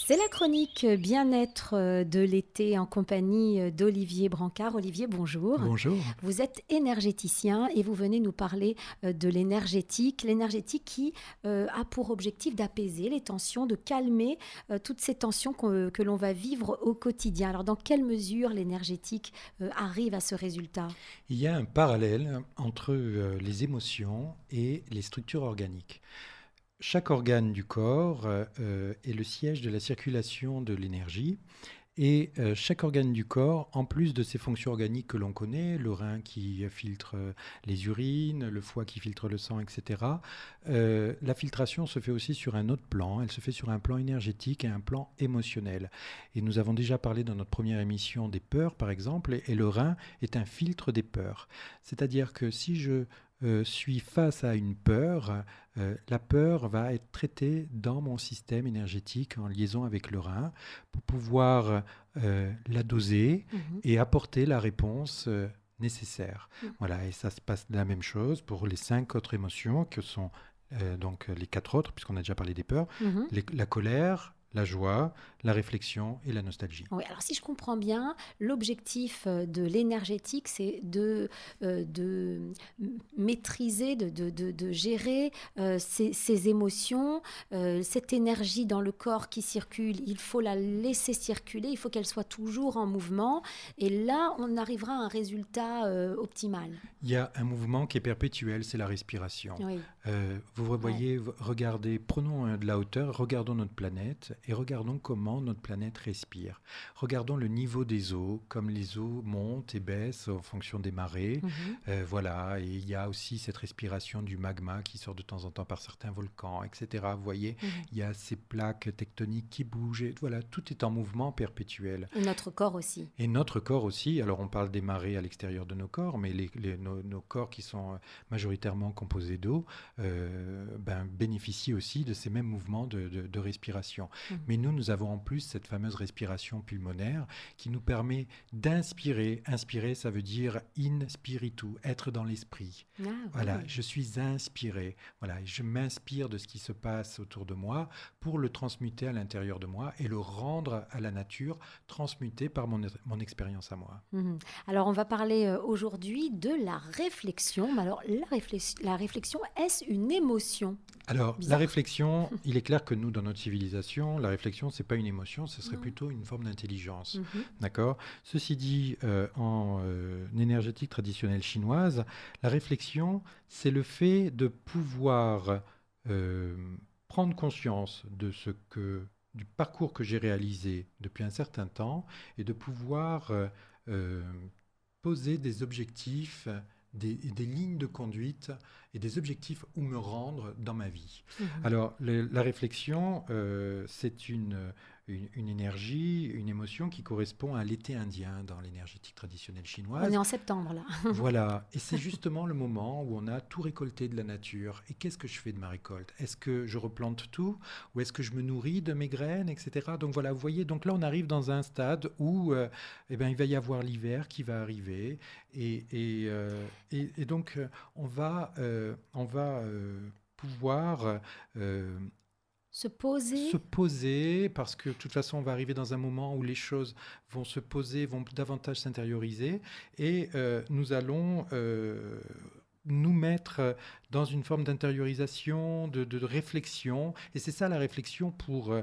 C'est la chronique bien-être de l'été en compagnie d'Olivier Brancard. Olivier, bonjour. Bonjour. Vous êtes énergéticien et vous venez nous parler de l'énergétique. L'énergétique qui a pour objectif d'apaiser les tensions, de calmer toutes ces tensions que l'on va vivre au quotidien. Alors, dans quelle mesure l'énergétique arrive à ce résultat ? Il y a un parallèle entre les émotions et les structures organiques. Chaque organe du corps est le siège de la circulation de l'énergie. Et chaque organe du corps, en plus de ses fonctions organiques que l'on connaît, le rein qui filtre les urines, le foie qui filtre le sang, etc., la filtration se fait aussi sur un autre plan. Elle se fait sur un plan énergétique et un plan émotionnel. Et nous avons déjà parlé dans notre première émission des peurs, par exemple, et le rein est un filtre des peurs. C'est-à-dire que si je suis face à une peur, la peur va être traitée dans mon système énergétique en liaison avec le rein pour pouvoir la doser et apporter la réponse nécessaire. Voilà, et ça se passe de la même chose pour les 5 autres émotions que sont donc les 4 autres, puisqu'on a déjà parlé des peurs, la colère, la joie, la réflexion et la nostalgie. Oui, alors si je comprends bien, l'objectif de l'énergétique, c'est de maîtriser, de gérer ces émotions, cette énergie dans le corps qui circule, il faut la laisser circuler, il faut qu'elle soit toujours en mouvement, et là, on arrivera à un résultat optimal. Il y a un mouvement qui est perpétuel, c'est la respiration. Oui. Vous voyez, regardez, prenons de la hauteur, regardons notre planète et regardons comment notre planète respire. Regardons le niveau des eaux, comme les eaux montent et baissent en fonction des marées. Voilà, et il y a aussi cette respiration du magma qui sort de temps en temps par certains volcans, etc. Vous voyez, il y a ces plaques tectoniques qui bougent. Et voilà, tout est en mouvement perpétuel. Et notre corps aussi. Et notre corps aussi. Alors, on parle des marées à l'extérieur de nos corps, mais nos corps qui sont majoritairement composés d'eau bénéficient aussi de ces mêmes mouvements de respiration. Mais nous avons en plus cette fameuse respiration pulmonaire qui nous permet d'inspirer. Inspirer, ça veut dire in spiritu, être dans l'esprit. Voilà, je suis inspiré. Voilà, je m'inspire de ce qui se passe autour de moi pour le transmuter à l'intérieur de moi et le rendre à la nature, transmuté par mon expérience à moi. Alors, on va parler aujourd'hui de la réflexion. Mais alors, la réflexion, est-ce une émotion ? Alors, Bizarre. la réflexion, il est clair que nous, dans notre civilisation, la réflexion, ce n'est pas une émotion, ce serait plutôt une forme d'intelligence. D'accord ? Ceci dit, en énergétique traditionnelle chinoise, la réflexion, c'est le fait de pouvoir prendre conscience du parcours que j'ai réalisé depuis un certain temps et de pouvoir poser des objectifs, des lignes de conduite et des objectifs où me rendre dans ma vie. Alors, la réflexion, c'est une énergie, une émotion qui correspond à l'été indien dans l'énergétique traditionnelle chinoise. On est en septembre, là. Voilà, et c'est justement le moment où on a tout récolté de la nature. Et qu'est-ce que je fais de ma récolte ? Est-ce que je replante tout ou est-ce que je me nourris de mes graines, etc. Donc voilà, vous voyez, donc là on arrive dans un stade où il va y avoir l'hiver qui va arriver et donc on va pouvoir se poser parce que de toute façon on va arriver dans un moment où les choses vont se poser, vont davantage s'intérioriser et nous allons nous mettre dans une forme d'intériorisation, de réflexion. Et c'est ça la réflexion pour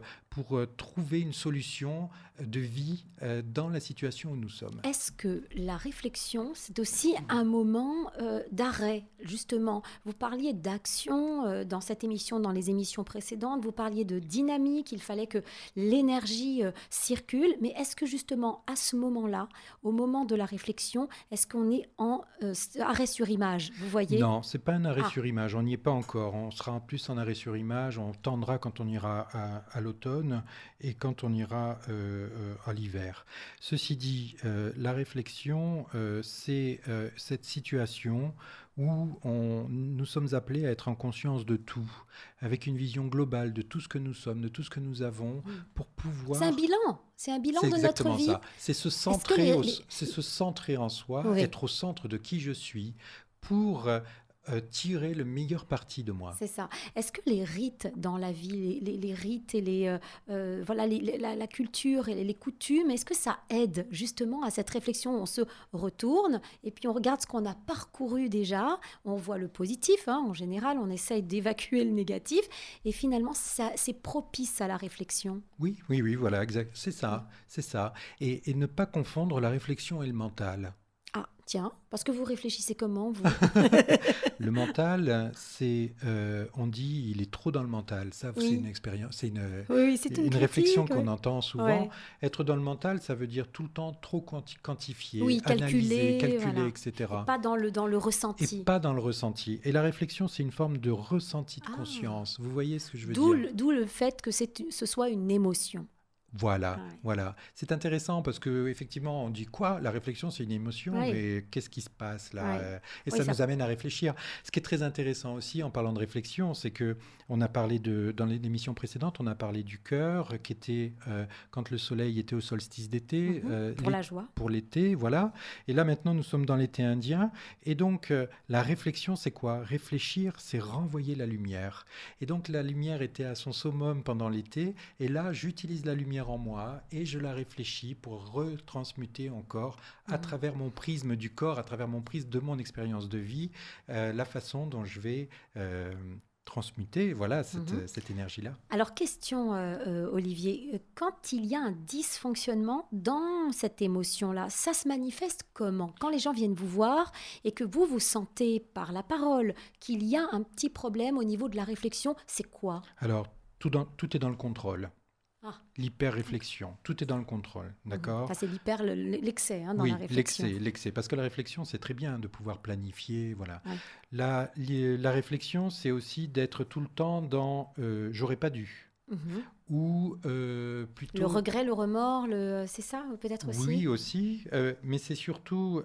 trouver une solution de vie dans la situation où nous sommes. Est-ce que la réflexion, c'est aussi un moment d'arrêt, justement ? Vous parliez d'action dans cette émission, dans les émissions précédentes, vous parliez de dynamique, il fallait que l'énergie circule, mais est-ce que justement, à ce moment-là, au moment de la réflexion, est-ce qu'on est en arrêt sur image, vous voyez ? Non, ce n'est pas un arrêt sur image, on n'y est pas encore. On sera en plus en arrêt sur image, on tendra quand on ira à l'automne et quand on ira à l'hiver. Ceci dit, la réflexion, c'est cette situation où nous sommes appelés à être en conscience de tout, avec une vision globale de tout ce que nous sommes, de tout ce que nous avons, pour pouvoir... C'est un bilan de notre vie. C'est exactement ça. C'est se centrer en soi, être au centre de qui je suis, pour tirer le meilleur parti de moi. C'est ça. Est-ce que les rites dans la vie, les rites et voilà, la culture et les coutumes, est-ce que ça aide justement à cette réflexion? On se retourne et puis on regarde ce qu'on a parcouru déjà, on voit le positif, hein, en général, on essaye d'évacuer le négatif et finalement, c'est propice à la réflexion. Oui, oui, oui, voilà, exact. C'est ça, c'est ça. Et ne pas confondre la réflexion et le mental. Ah, tiens, parce que vous réfléchissez comment, vous? Le mental, on dit, il est trop dans le mental. Ça, c'est une Oui, expérience, oui, oui, c'est une une réflexion critique, qu'on oui. entend souvent. Ouais. Être dans le mental, ça veut dire tout le temps trop quantifier, Oui, analyser, calculer, calculer, voilà. Et etc. pas dans le Et ressenti. pas dans le ressenti. Et la réflexion, c'est une forme de ressenti de Ah, conscience. Vous voyez ce que je veux d'où dire? le fait que ce soit une émotion. Voilà, Ouais. voilà. C'est intéressant parce que effectivement, on dit quoi? La réflexion, c'est une émotion, Ouais, mais qu'est-ce qui se passe là? ouais. Et Oui, ça ça. nous amène à réfléchir. Ce qui est très intéressant aussi en parlant de réflexion, c'est que on a parlé dans l'émission précédente, on a parlé du cœur qui était quand le soleil était au solstice d'été, Pour la joie. pour l'été, voilà. Et là maintenant, nous sommes dans l'été indien. Et donc, la réflexion, c'est quoi? Réfléchir, c'est renvoyer la lumière. Et donc, la lumière était à son summum pendant l'été. Et là, j'utilise la lumière en moi et je la réfléchis pour retransmuter encore à Mhm. travers mon prisme du corps, à travers mon prisme de mon expérience de vie, la façon dont je vais transmuter voilà, Mhm. cette énergie-là. Alors, question, Olivier, quand il y a un dysfonctionnement dans cette émotion-là, ça se manifeste comment? Quand les gens viennent vous voir et que vous sentez par la parole qu'il y a un petit problème au niveau de la réflexion, c'est quoi? Alors, tout est dans le contrôle. Ah, L'hyper-réflexion, tout est dans le contrôle, mhm. d'accord? Ça, c'est l'excès, hein, dans la Oui, réflexion. l'excès. Parce que la réflexion, c'est très bien de pouvoir planifier, voilà. Ouais. La réflexion, c'est aussi d'être tout le temps dans j'aurais pas dû. Mhm. Ou Le plutôt, regret, le remords, c'est ça, peut-être aussi? oui aussi, mais c'est surtout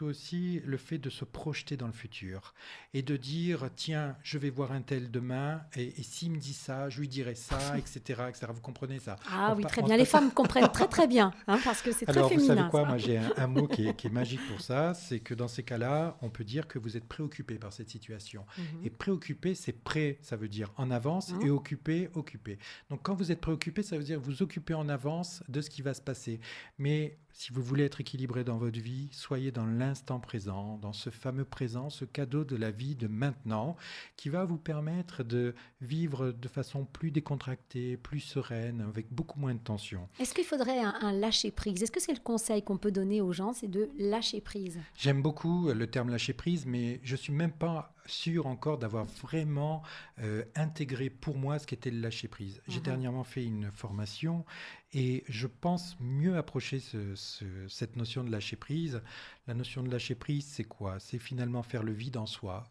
aussi le fait de se projeter dans le futur et de dire, tiens, je vais voir un tel demain, et s'il me dit ça, je lui dirai ça, etc., etc. Vous comprenez ça? Ah oui, très On bien. Les passe. femmes comprennent très très bien, hein, parce que c'est très Alors, vous savez féminin, quoi? ça. Moi, j'ai un mot qui est magique pour ça. C'est que dans ces cas-là, on peut dire que vous êtes préoccupé par cette situation. Et Mhm. préoccupé, c'est prêt, ça veut dire en avance, Mhm. et occupé, occupé. Donc, quand vous êtes préoccupé, ça veut dire vous occupez en avance de ce qui va se passer. Mais si vous voulez être équilibré dans votre vie, soyez dans l'instant présent, dans ce fameux présent, ce cadeau de la vie de maintenant, qui va vous permettre de vivre de façon plus décontractée, plus sereine, avec beaucoup moins de tension. Est-ce qu'il faudrait un lâcher-prise? Est-ce que c'est le conseil qu'on peut donner aux gens, c'est de lâcher prise? J'aime beaucoup le terme lâcher prise, mais je suis même pas sûr encore d'avoir vraiment intégré pour moi ce qu'était le lâcher prise. J'ai Mhm. dernièrement fait une formation et je pense mieux approcher cette notion de lâcher prise. La notion de lâcher prise, c'est quoi? C'est finalement faire le vide en soi,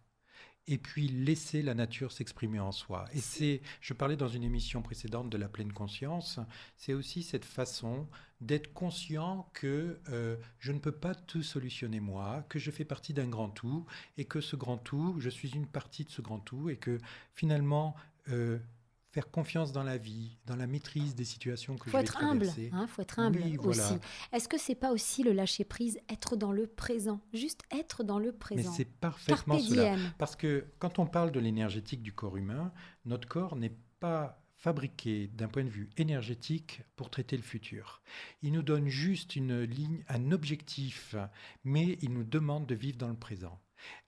et puis laisser la nature s'exprimer en soi. Et je parlais dans une émission précédente de la pleine conscience, c'est aussi cette façon d'être conscient que je ne peux pas tout solutionner moi, que je fais partie d'un grand tout, et que ce grand tout, je suis une partie de ce grand tout, et que finalement, faire confiance dans la vie, dans la maîtrise des situations que Faut je vais être humble, traverser. hein, faut être humble Oui, aussi. voilà. Est-ce que c'est pas aussi le lâcher prise, être dans le présent, juste être dans le Mais présent? c'est Carpe parfaitement cela. diem. Parce que quand on parle de l'énergétique du corps humain, notre corps n'est pas fabriqué d'un point de vue énergétique pour traiter le futur. Il nous donne juste une ligne, un objectif, mais il nous demande de vivre dans le présent.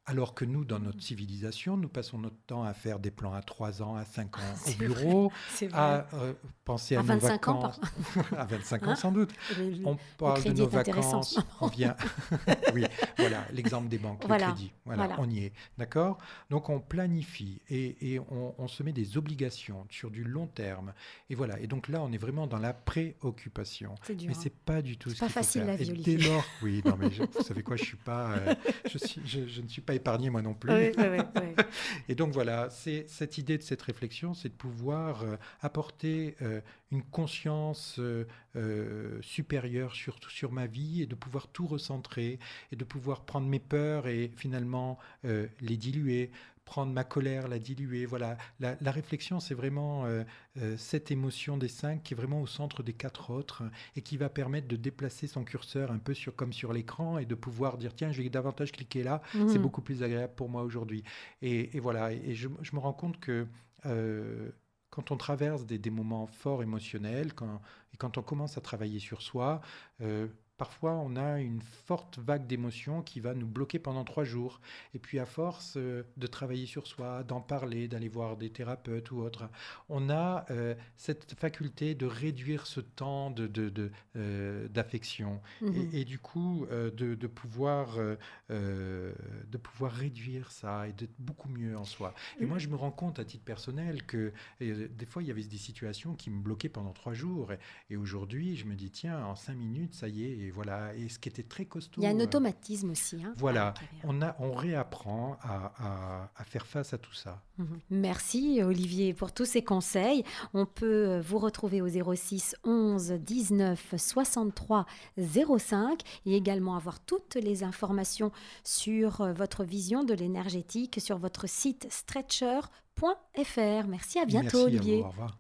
Alors que nous, dans notre civilisation, nous passons notre temps à faire des plans à 3 ans, à 5 ans au C'est vrai, bureau, c'est vrai. à penser à À nos 25 ans, vacances, à 25 ans hein? sans doute. Le, On le parle de crédit nos est intéressant en ce vacances, on moment. vient. Oui, voilà, l'exemple des banques, le Voilà, crédit. Voilà, voilà. on y est. D'accord? Donc on planifie et on se met des obligations sur du long terme. Et voilà. Et donc là, on est vraiment dans la préoccupation. C'est dur, Mais hein. c'est pas du tout C'est ce pas qu'il faut facile faire. la Et vie, dès Olivier. lors, oui, non, mais vous savez quoi, je suis pas, je ne suis pas épargné moi non plus. Oui, oui, oui, oui. Et donc voilà, c'est cette idée de cette réflexion, c'est de pouvoir apporter une conscience supérieure sur ma vie et de pouvoir tout recentrer et de pouvoir prendre mes peurs et finalement les diluer prendre ma colère, la diluer. Voilà, la réflexion, c'est vraiment cette émotion des 5 qui est vraiment au centre des 4 autres et qui va permettre de déplacer son curseur un peu comme sur l'écran et de pouvoir dire tiens, je vais davantage cliquer là, c'est beaucoup plus agréable pour moi aujourd'hui. Et voilà, et je me rends compte que quand on traverse des moments forts émotionnels, quand on commence à travailler sur soi, parfois on a une forte vague d'émotions qui va nous bloquer pendant 3 jours. Et puis à force de travailler sur soi, d'en parler, d'aller voir des thérapeutes ou autres, on a cette faculté de réduire ce temps d'affection. Et du coup, de pouvoir réduire ça et d'être beaucoup mieux en soi. Et moi, je me rends compte à titre personnel que des fois, il y avait des situations qui me bloquaient pendant 3 jours. Et aujourd'hui, je me dis, tiens, en 5 minutes, ça y est, et voilà. Et ce qui était très costaud. Il y a un automatisme aussi. Voilà, on réapprend à faire face à tout ça. Merci Olivier pour tous ces conseils. On peut vous retrouver au 06 11 19 63 05 et également avoir toutes les informations sur votre vision de l'énergétique sur votre site stretcher.fr. Merci, à bientôt. Merci Olivier. à vous, au revoir.